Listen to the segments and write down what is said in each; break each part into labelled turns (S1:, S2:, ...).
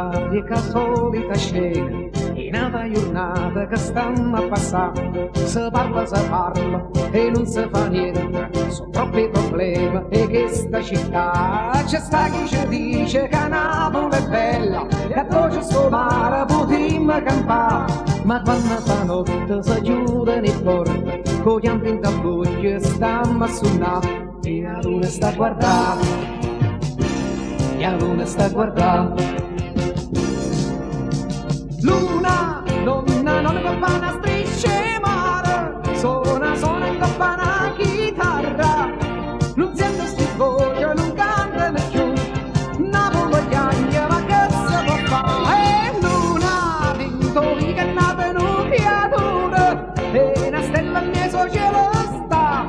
S1: l'aria che solita scena, in una giornata che stiamo a passare, si parla e non si fa niente, sono troppi problemi e che sta città, c'è sta chi ci dice che Napoli è bella, che poi c'è sto mare potremmo campare, ma quando stanotte si chiudono i porti, con gli altri in tabuglie stiamo a suonare, e la luna sta a guardare, e la luna sta a guardare. Luna, donna, non coppa una strisce mare, suona in coppa una chitarra, non sento sti voce, non cantano più, Napoli chiagna, ma che si può fare? Luna, vinto che è nata in un creatura, e una stella in mezzo cielo sta,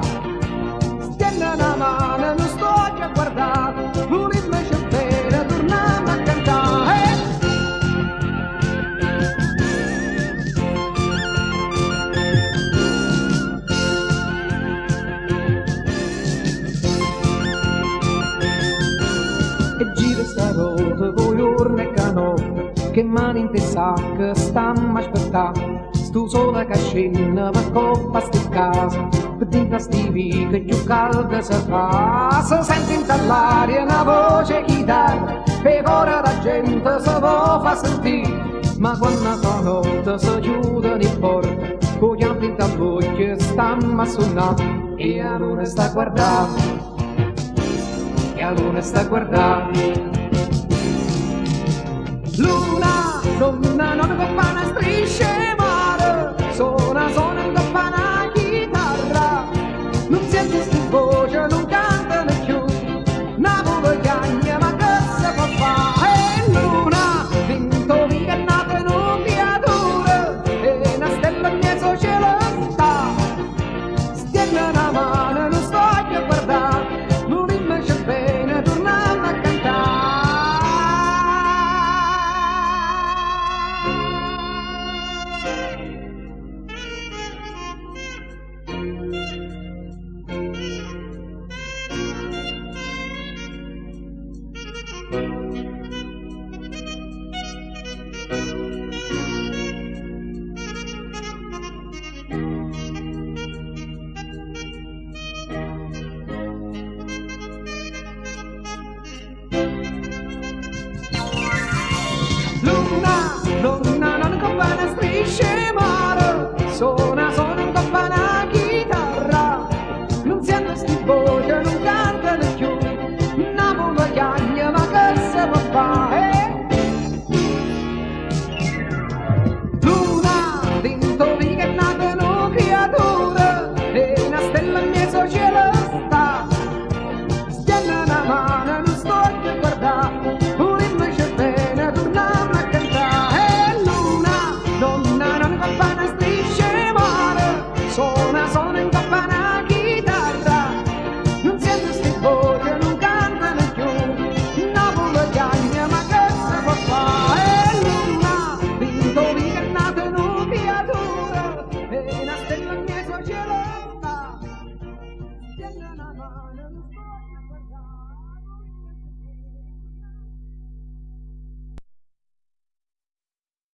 S1: stiamo una mano, non sto a guardare, l'ultima c'è bene, torniamo a cantare. E gira sta rota con giorno e canotte, che mani in te sacca stiamo a aspettare, stu sola che scende per coppa sti casa, per dentro sti vite più calda si fa, si sente in dall'aria una voce chitarra, e ora la gente si può fa sentire, ma quando stanotte si chiudono i porti, con gli altri in tabuglie stiamo a suonare, e la luna sta a guardare, e la luna sta a guardare. Luna, donna, non coppa una strisce mare, suona in coppa una chitarra, non sento sti voce, non cantano più, Napoli chiagna, ma che si può fare? Luna, vinto che è nata in un creatura, e una stella in mezzo cielo sta, stiamo una mano, non sto a guardare, l'ultima c'è bene, torniamo a cantare.